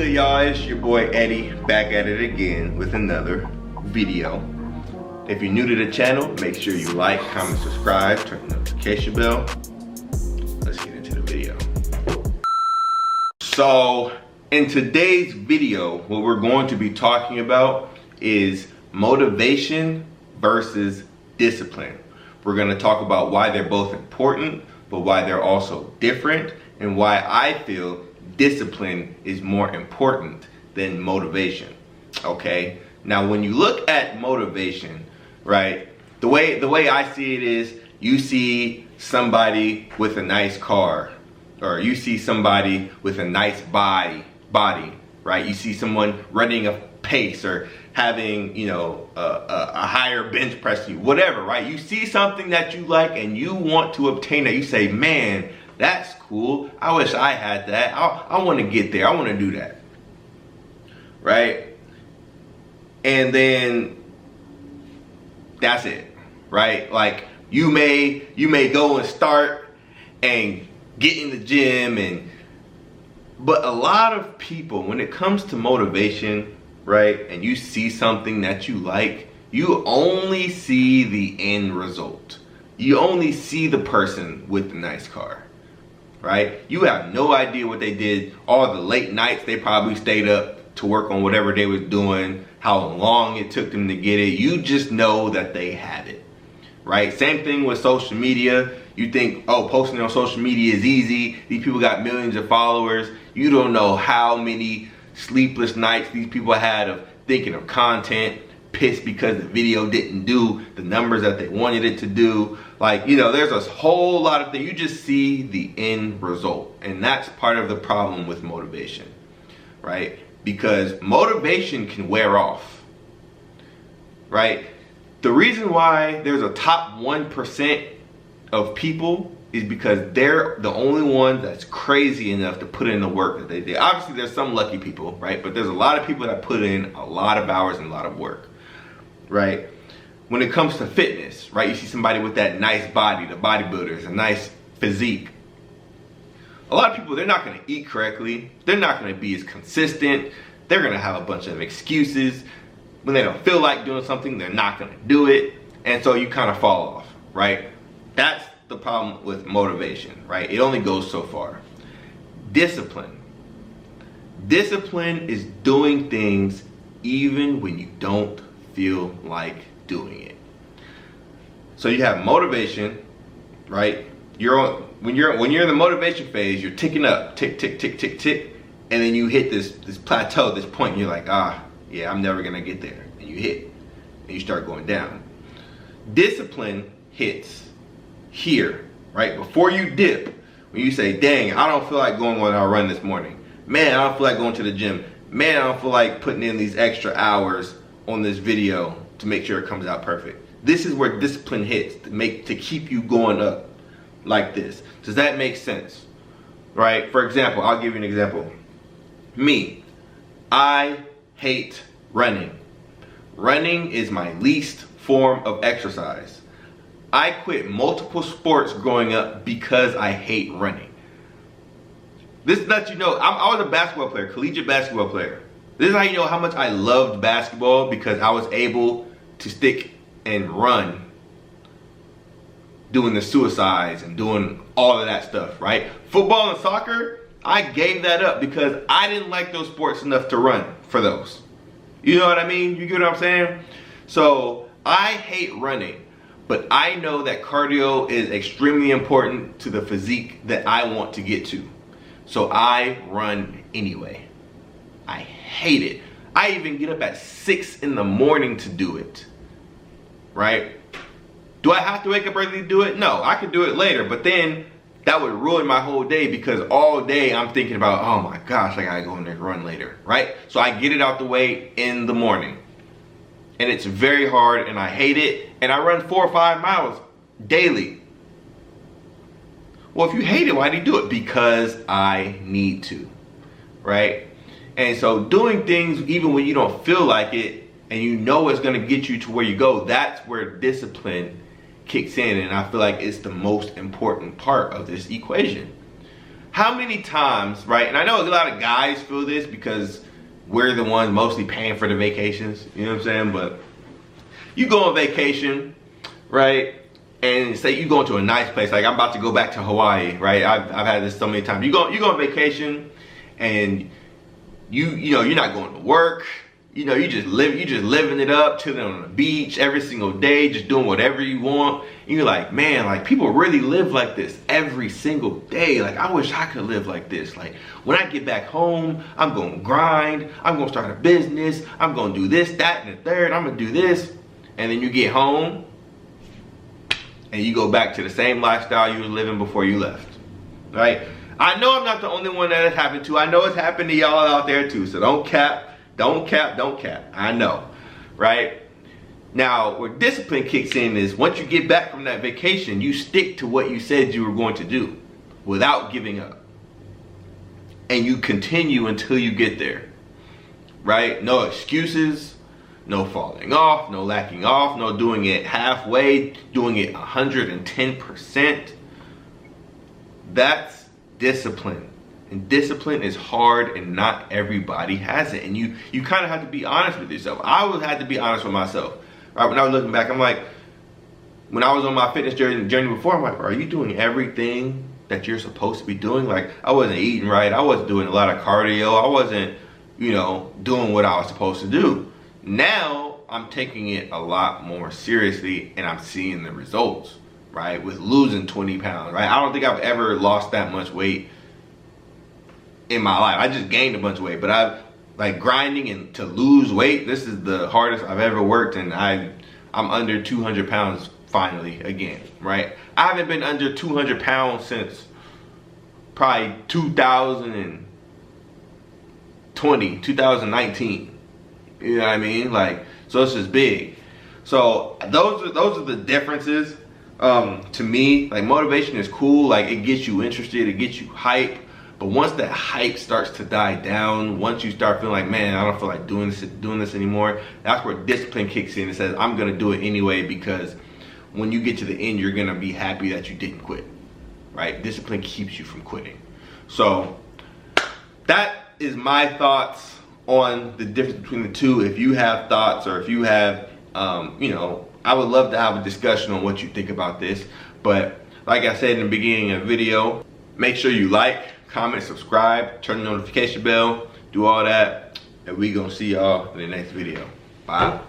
good, y'all? It's your boy Eddie back at it again with another video. If you're new to the channel, make sure you like, comment, subscribe, turn the notification bell. Let's get into the video. So in today's video, what we're going to be talking about is motivation versus discipline. We're going to talk about why they're both important, but why they're also different, and why I feel discipline is more important than motivation. Okay? Now when you look at motivation, right, the way I see it is, you see somebody with a nice car, or you see somebody with a nice body, right? You see someone running a pace or having, you know, a higher bench press than you, whatever, right? You see something that you like and you want to obtain that. You say, man, that's cool. I wish I had that. I want to get there. I want to do that. Right? And then that's it. Right? Like you may go and start and get in the gym, but a lot of people, when it comes to motivation, right, and you see something that you like, you only see the end result. You only see the person with the nice car. Right? You have no idea what they did, all the late nights they probably stayed up to work on whatever they was doing, how long it took them to get it. You just know that they have it. Right? Same thing with social media. You think, oh, posting on social media is easy. These people got millions of followers. You don't know how many sleepless nights these people had of thinking of content, pissed because the video didn't do the numbers that they wanted it to do. Like, you know, there's a whole lot of things. You just see the end result. And that's part of the problem with motivation, right? Because motivation can wear off, right? The reason why there's a top 1% of people is because they're the only one that's crazy enough to put in the work that they did. Obviously, there's some lucky people, right? But there's a lot of people that put in a lot of hours and a lot of work, right? When it comes to fitness, right? You see somebody with that nice body, the bodybuilders, a nice physique. A lot of people, they're not going to eat correctly. They're not going to be as consistent. They're going to have a bunch of excuses. When they don't feel like doing something, they're not going to do it. And so you kind of fall off, right? That's the problem with motivation, right? It only goes so far. Discipline. Discipline is doing things even when you don't feel like doing it. So you have motivation, right? When you're in the motivation phase, you're ticking up, tick, tick, tick, tick, tick, and then you hit this plateau, this point, and you're like, yeah, I'm never gonna get there. And you hit, and you start going down. Discipline hits here, right? Before you dip, when you say, dang, I don't feel like going on a run this morning. Man, I don't feel like going to the gym. Man, I don't feel like putting in these extra hours on this video to make sure it comes out perfect. This is where discipline hits to keep you going up like this. Does that make sense? Right? For example, I'll give you an example. Me, I hate running. Running is my least form of exercise. I quit multiple sports growing up because I hate running. This lets you know, I was a basketball player, collegiate basketball player. This is how you know how much I loved basketball, because I was able to stick and run doing the suicides and doing all of that stuff, right? Football and soccer, I gave that up because I didn't like those sports enough to run for those. You know what I mean? You get what I'm saying? So I hate running, but I know that cardio is extremely important to the physique that I want to get to. So I run anyway. I hate it. I even get up at 6 in the morning to do it, right? Do I have to wake up early to do it? No, I could do it later, but then that would ruin my whole day, because all day I'm thinking about, oh my gosh, I gotta go in there and run later, right? So I get it out the way in the morning. And it's very hard and I hate it. And I run 4 or 5 miles daily. Well, if you hate it, why do you do it? Because I need to, right? And so doing things even when you don't feel like it and you know it's gonna get you to where you go, that's where discipline kicks in. And I feel like it's the most important part of this equation. how many times, right? And I know a lot of guys feel this because we're the ones mostly paying for the vacations, you know what I'm saying? But you go on vacation, right? And say you go into a nice place, like I'm about to go back to Hawaii, right? I've had this so many times. You go on vacation and you know, you're not going to work. You know, you just living it up, chilling on the beach every single day, just doing whatever you want. And you're like, man, like people really live like this every single day. Like I wish I could live like this. Like when I get back home, I'm gonna grind, I'm gonna start a business, I'm gonna do this, that, and the third, I'm gonna do this. And then you get home and you go back to the same lifestyle you were living before you left, right? I know I'm not the only one that has happened to. I know it's happened to y'all out there too, so don't cap. Don't cap. I know, right? Now, where discipline kicks in is once you get back from that vacation, you stick to what you said you were going to do without giving up. And you continue until you get there, right? No excuses, no falling off, no lacking off, no doing it halfway, doing it 110%. That's discipline. And discipline is hard and not everybody has it. And you kind of have to be honest with yourself. I always had to be honest with myself. Right? When I was looking back, I'm like, when I was on my fitness journey before, I'm like, are you doing everything that you're supposed to be doing? Like, I wasn't eating right. I wasn't doing a lot of cardio. I wasn't, you know, doing what I was supposed to do. Now, I'm taking it a lot more seriously and I'm seeing the results, right? With losing 20 pounds, right? I don't think I've ever lost that much weight in my life. I just gained a bunch of weight, but I've like grinding and to lose weight. This is the hardest I've ever worked, and I'm under 200 pounds finally again, right? I haven't been under 200 pounds since probably 2019. You know what I mean? Like, so it's just big. So those are the differences. To me, like motivation is cool. Like it gets you interested, it gets you hype. But once that hype starts to die down, once you start feeling like, man, I don't feel like doing this anymore, that's where discipline kicks in and says, I'm gonna do it anyway, because when you get to the end, you're gonna be happy that you didn't quit, right? Discipline keeps you from quitting. So that is my thoughts on the difference between the two. If you have thoughts, or if you have, you know, I would love to have a discussion on what you think about this. But like I said in the beginning of the video, make sure you like, comment, subscribe, turn the notification bell, do all that, and we gonna see y'all in the next video. Bye.